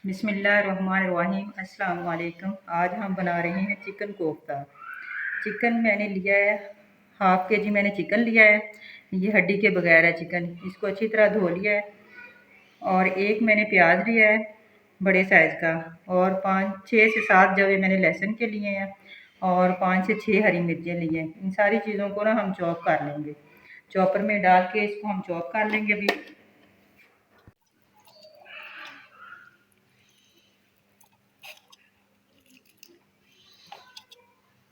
बिस्मिल्लाहिर्रहमानिर्रहीम। अस्सलाम वालेकुम। आज हम बना रहे हैं चिकन कोफ्ता। चिकन मैंने लिया है, हाफ़ के जी मैंने चिकन लिया है। ये हड्डी के बगैर है चिकन। इसको अच्छी तरह धो लिया है। और एक मैंने प्याज लिया है बड़े साइज़ का, और 5 6 से 7 जवे मैंने लहसुन के लिए हैं, और 5 से 6 हरी मिर्चें ली हैं। इन सारी चीज़ों को ना हम चॉप कर लेंगे। चॉपर में डाल के इसको हम चॉप कर लेंगे अभी।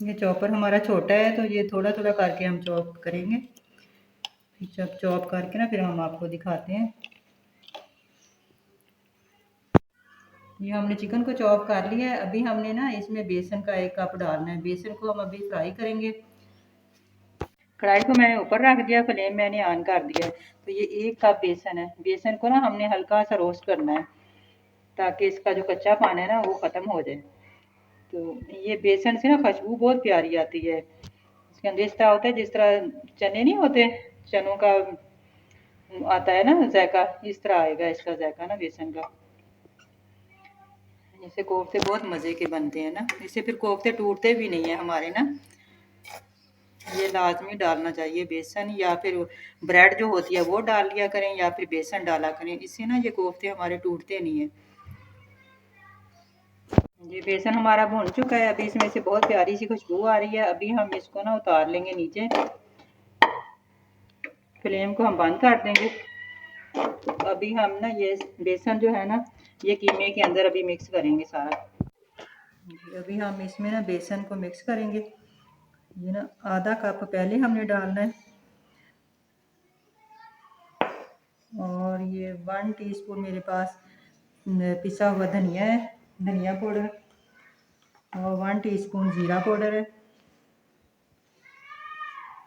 ये चॉपर हमारा छोटा है तो ये थोड़ा थोड़ा करके हम चॉप करेंगे। जब चॉप करके ना फिर हम आपको दिखाते हैं। ये हमने चिकन को चॉप कर लिया है। अभी हमने ना इसमें बेसन का 1 कप डालना है। बेसन को हम अभी फ्राई करेंगे। कढ़ाई को मैंने ऊपर रख दिया, फ्लेम मैंने ऑन कर दिया है। तो ये 1 कप बेसन है। बेसन को ना हमने हल्का सा रोस्ट करना है ताकि इसका जो कच्चापन है ना वो ख़त्म हो जाए। तो ये बेसन से ना खुशबू बहुत प्यारी आती है। इसके अंदर इस तरह होता है जिस तरह चने नहीं होते, चनों का आता है ना जायका, इस तरह आएगा इसका जायका ना बेसन का। इससे कोफ्ते बहुत मज़े के बनते हैं ना। इससे फिर कोफ्ते टूटते भी नहीं है हमारे ना। ये लाजमी डालना चाहिए बेसन, या फिर ब्रेड जो होती है वो डाल लिया करें, या फिर बेसन डाला करें। इससे ना ये कोफ्ते हमारे टूटते नहीं है। ये बेसन हमारा भुन चुका है। अभी इसमें से बहुत प्यारी सी खुशबू आ रही है। अभी हम इसको ना उतार लेंगे नीचे। फ्लेम को हम बंद कर देंगे। अभी हम ना ये बेसन जो है ना ये कीमे के अंदर अभी मिक्स करेंगे सारा। अभी हम इसमें ना बेसन को मिक्स करेंगे। ये ना आधा कप पहले हमने डालना है, और ये 1 टीस्पून मेरे पास पिसा हुआ धनिया है, धनिया पाउडर, और 1 टीस्पून ज़ीरा पाउडर है,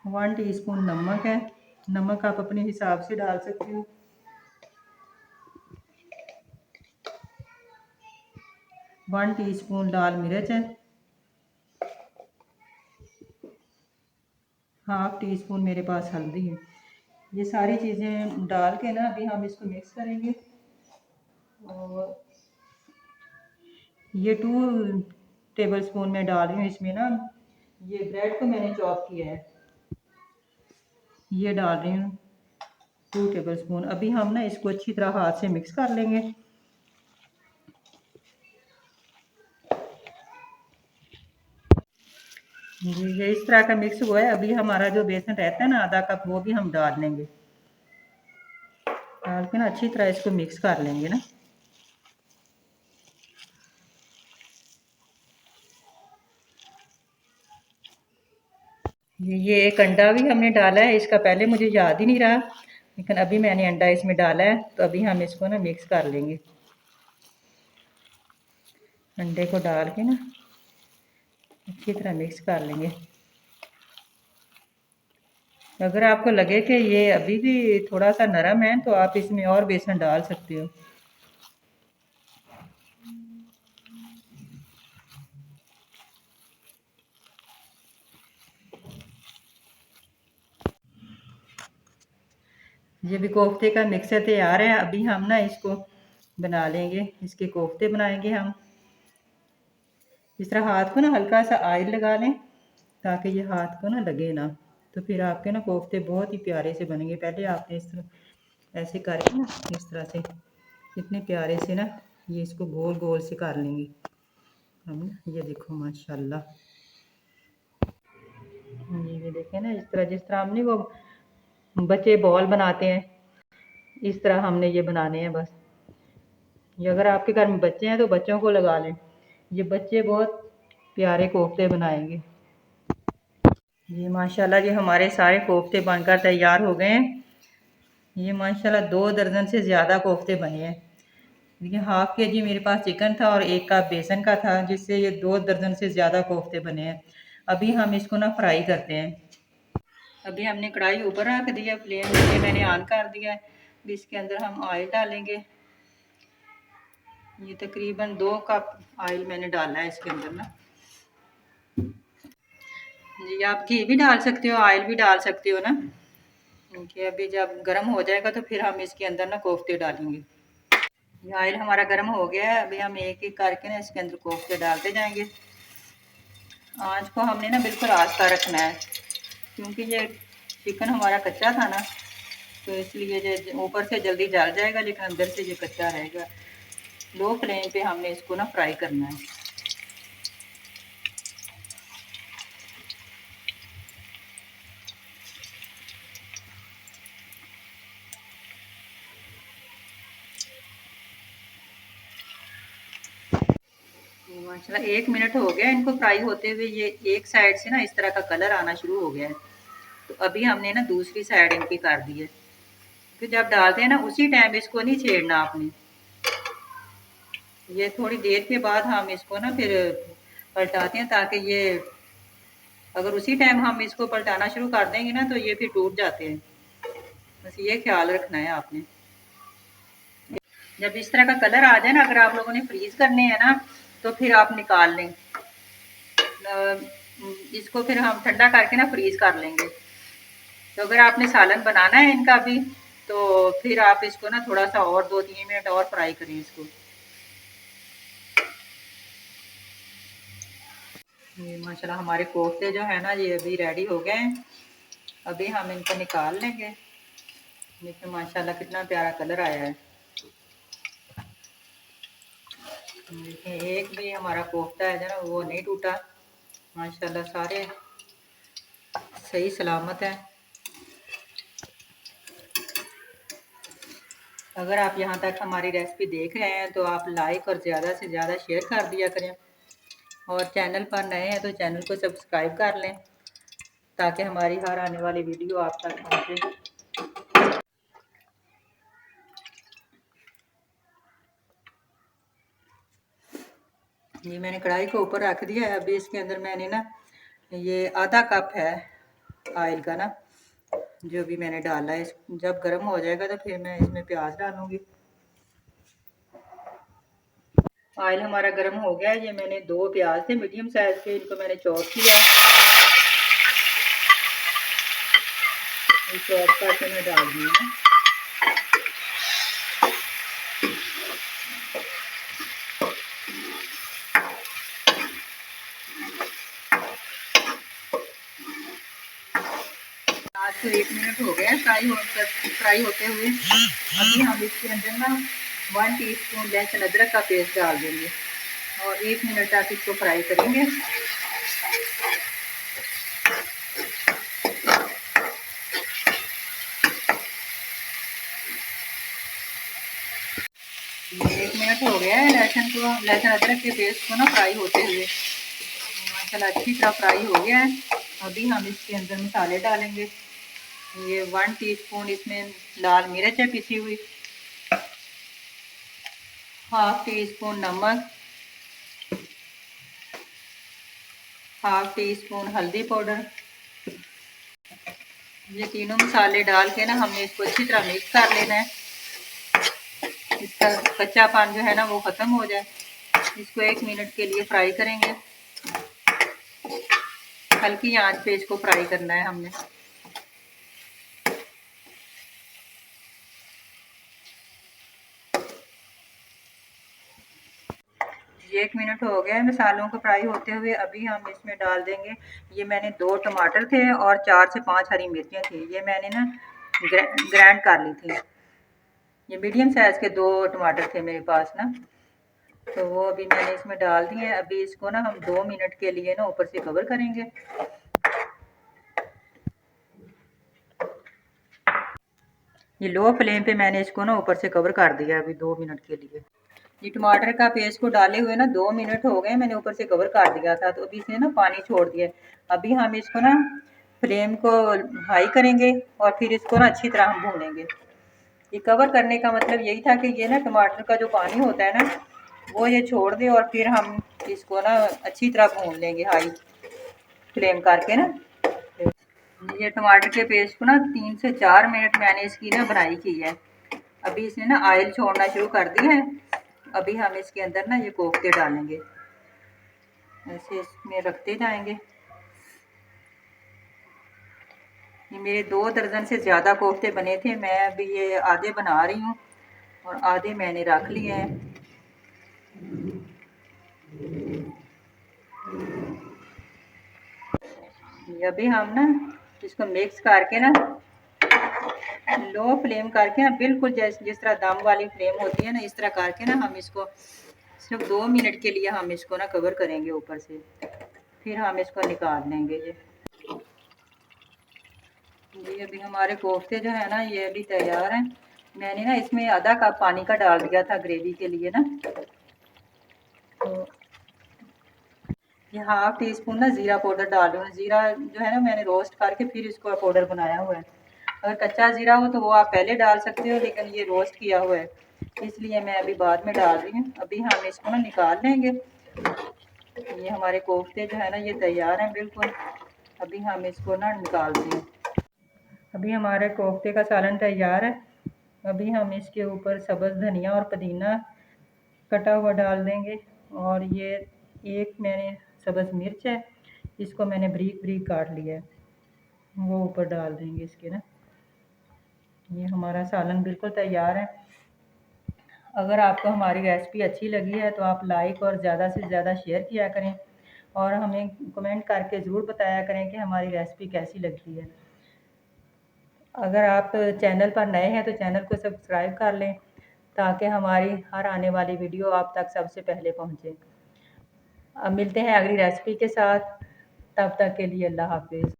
1 टीस्पून नमक है। नमक आप अपने हिसाब से डाल सकते हो। 1 टीस्पून लाल मिर्च है, हाफ टी स्पून मेरे पास हल्दी है। ये सारी चीज़ें डाल के ना अभी हम इसको मिक्स करेंगे। और ये 2 टेबल स्पून में डाल रही हूँ इसमें ना, ये ब्रेड को मैंने चॉप किया है, ये डाल रही हूँ 2 टेबल स्पून। अभी हम ना इसको अच्छी तरह हाथ से मिक्स कर लेंगे। ये इस तरह का मिक्स हुआ है। अभी हमारा जो बेसन रहता है ना आधा कप, वो भी हम डाल लेंगे। डाल के ना अच्छी तरह इसको मिक्स कर लेंगे ना। ये एक अंडा भी हमने डाला है। इसका पहले मुझे याद ही नहीं रहा, लेकिन अभी मैंने अंडा इसमें डाला है। तो अभी हम इसको ना मिक्स कर लेंगे। अंडे को डाल के ना अच्छी तरह मिक्स कर लेंगे। अगर आपको लगे कि ये अभी भी थोड़ा सा नरम है तो आप इसमें और बेसन डाल सकते हो। ये भी कोफ्ते का मिक्सर तैयार है। अभी हम ना इसको बना लेंगे, इसके कोफ्ते बनाएंगे हम। इस तरह हाथ को ना हल्का सा ऑयल लगा लें ताकि ये हाथ को ना लगे ना। तो फिर आपके ना कोफ्ते बहुत ही प्यारे से बनेंगे। पहले आपने इस तरह ऐसे करके ना इस तरह से इतने प्यारे से ना ये इसको गोल गोल से कर लेंगे हम। ये देखो माशाल्लाह, ये देखें ना, इस तरह जिस तरह हमने वो बच्चे बॉल बनाते हैं, इस तरह हमने ये बनाने हैं बस। ये अगर आपके घर में बच्चे हैं तो बच्चों को लगा लें। ये बच्चे बहुत प्यारे कोफ्ते बनाएंगे। ये माशाल्लाह ये हमारे सारे कोफ्ते बनकर तैयार हो गए हैं। ये माशाल्लाह 2 दर्जन से ज़्यादा कोफ्ते बने हैं। देखिए हाफ़ के जी मेरे पास चिकन था और 1 कप बेसन का था, जिससे ये 2 दर्जन से ज़्यादा कोफ्ते बने हैं। अभी हम इसको ना फ्राई करते हैं। अभी हमने कढ़ाई ऊपर रख दिया, फ्लेम ये मैंने ऑन कर दिया है। अभी इसके अंदर हम ऑयल डालेंगे। ये तकरीबन 2 कप ऑयल मैंने डाला है इसके अंदर ना। जी आप घी भी डाल सकते हो, ऑयल भी डाल सकते हो ना। क्योंकि अभी जब गर्म हो जाएगा तो फिर हम इसके अंदर ना कोफ्ते डालेंगे। ये ऑयल हमारा गर्म हो गया है। अभी हम एक एक करके ना इसके अंदर कोफ्ते डालते जाएंगे। आँच को हमने ना बिल्कुल आस्ता रखना है, क्योंकि ये चिकन हमारा कच्चा था ना, तो इसलिए ये ऊपर से जल्दी जल जाएगा लेकिन अंदर से ये कच्चा रहेगा। लो फ्लेम पे हमने इसको ना फ्राई करना है। माशाल्लाह 1 मिनट हो गया इनको फ्राई होते हुए। ये एक साइड से ना इस तरह का कलर आना शुरू हो गया है, तो अभी हमने ना दूसरी साइड इनकी कर दी है। फिर जब डालते हैं ना उसी टाइम इसको नहीं छेड़ना आपने। ये थोड़ी देर के बाद हम इसको ना फिर पलटाते हैं, ताकि ये अगर उसी टाइम हम इसको पलटाना शुरू कर देंगे ना तो ये फिर टूट जाते हैं। बस ये ख्याल रखना है आपने। जब इस तरह का कलर आ जाए ना, अगर आप लोगों ने फ्रीज करने हैं ना तो फिर आप निकाल लें। इसको फिर हम ठंडा करके ना फ्रीज कर लेंगे। तो अगर आपने सालन बनाना है इनका भी, तो फिर आप इसको ना थोड़ा सा और 2-3 मिनट और फ्राई करें इसको। ये माशाल्लाह हमारे कोफ्ते जो है ना ये अभी रेडी हो गए हैं। अभी हम इनको निकाल लेंगे। देखिए माशाल्लाह कितना प्यारा कलर आया है। देखिए एक भी हमारा कोफ्ता है जो ना वो नहीं टूटा। माशाल्लाह सारे सही सलामत है। अगर आप यहाँ तक हमारी रेसिपी देख रहे हैं तो आप लाइक और ज़्यादा से ज़्यादा शेयर कर दिया करें, और चैनल पर नए हैं तो चैनल को सब्सक्राइब कर लें, ताकि हमारी हर आने वाली वीडियो आप तक पहुँचे। ये मैंने कढ़ाई को ऊपर रख दिया है। अभी इसके अंदर मैंने ना ये आधा कप है ऑयल का ना जो भी मैंने डाला है। जब गर्म हो जाएगा तो फिर मैं इसमें प्याज डालूंगी। ऑयल हमारा गर्म हो गया है। ये मैंने 2 प्याज थे मीडियम साइज के, इनको मैंने चॉप किया। चॉप करके मैं डाल दी है। 5 से 1 मिनट हो गया फ्राई होते हुए। अभी हम इसके अंदर ना 1 टीस्पून लहसुन अदरक का पेस्ट डाल देंगे और 1 मिनट तक इसको फ्राई करेंगे। ये 1 मिनट हो गया है लहसुन अदरक के पेस्ट को ना फ्राई होते हुए। माशाल्लाह अच्छी तरह फ्राई हो गया है। अभी हम इसके अंदर मसाले डालेंगे। ये 1 टीस्पून इसमें लाल मिर्च है पिसी हुई, हाफ टी स्पून नमक, हाफ टी स्पून हल्दी पाउडर। ये तीनों मसाले डाल के ना हमने इसको अच्छी तरह मिक्स कर लेना है। इसका कच्चापन जो है ना वो ख़त्म हो जाए। इसको 1 मिनट के लिए फ्राई करेंगे। हल्की आंच पे इसको फ्राई करना है हमने। ये 1 मिनट हो गया है मसालों को फ्राई होते हुए। अभी हम इसमें डाल देंगे, ये मैंने 2 टमाटर थे और 4 से 5 हरी मिर्चियाँ थी। ये मैंने ना ग्राइंड कर ली थी। ये मीडियम साइज के 2 टमाटर थे मेरे पास ना, तो वो अभी मैंने इसमें डाल दिए हैं। अभी इसको ना हम 2 मिनट के लिए ना ऊपर से कवर करेंगे। ये लो फ्लेम पे मैंने इसको ना ऊपर से कवर कर दिया अभी 2 मिनट के लिए। ये टमाटर का पेस्ट को डाले हुए ना 2 मिनट हो गए, मैंने ऊपर से कवर कर दिया था, तो अभी इसने ना पानी छोड़ दिया। अभी हम इसको ना फ्लेम को हाई करेंगे और फिर इसको ना अच्छी तरह हम भूनेंगे। ये कवर करने का मतलब यही था कि ये ना टमाटर का जो पानी होता है ना वो ये छोड़ दे, और फिर हम इसको ना अच्छी तरह भून लेंगे हाई फ्लेम करके ना। ये टमाटर के पेस्ट को ना 3 से 4 मिनट मैंने इसकी ना बनाई की है। अभी इसने ना ऑयल छोड़ना शुरू कर दिया है। अभी हम इसके अंदर ना ये कोफ्ते डालेंगे, ऐसे इसमें रखते जाएंगे। ये मेरे 2 दर्जन से ज़्यादा कोफ्ते बने थे, मैं अभी ये आधे बना रही हूँ। और आधे मैंने रख लिए हैं। अभी हम ना इसको मिक्स करके ना लो फ्लेम करके ना बिल्कुल जिस तरह दम वाली फ्लेम होती है ना, इस तरह करके ना हम इसको सिर्फ 2 मिनट के लिए हम इसको ना कवर करेंगे ऊपर से, फिर हम इसको निकाल लेंगे। जी अभी हमारे कोफ्ते जो है ना ये अभी तैयार हैं। मैंने ना इसमें आधा कप पानी का डाल दिया था ग्रेवी के लिए ना, तो ये हाफ टी स्पून ना ज़ीरा पाउडर डाल दूँ। ज़ीरा जो है ना मैंने रोस्ट करके फिर इसको पाउडर बनाया हुआ है। अगर कच्चा ज़ीरा हो तो वो आप पहले डाल सकते हो, लेकिन ये रोस्ट किया हुआ है इसलिए मैं अभी बाद में डाल रही हूँ। अभी हम इसको ना निकाल लेंगे। ये हमारे कोफ्ते जो है ना ये तैयार हैं बिल्कुल। अभी हम इसको ना निकालते हैं। अभी हमारे कोफ्ते का सालन तैयार है। अभी हम इसके ऊपर सब्ज़ धनिया और पुदीना कटा हुआ डाल देंगे, और ये एक मैंने सब्ज़ मिर्च है, इसको मैंने बारीक बारीक काट लिया है, वो ऊपर डाल देंगे इसके ना। ये हमारा सालन बिल्कुल तैयार है। अगर आपको हमारी रेसिपी अच्छी लगी है तो आप लाइक और ज़्यादा से ज़्यादा शेयर किया करें, और हमें कमेंट करके ज़रूर बताया करें कि हमारी रेसिपी कैसी लगी है। अगर आप चैनल पर नए हैं तो चैनल को सब्सक्राइब कर लें, ताकि हमारी हर आने वाली वीडियो आप तक सबसे पहले पहुंचे। अब मिलते हैं अगली रेसिपी के साथ, तब तक के लिए अल्लाह हाफिज़।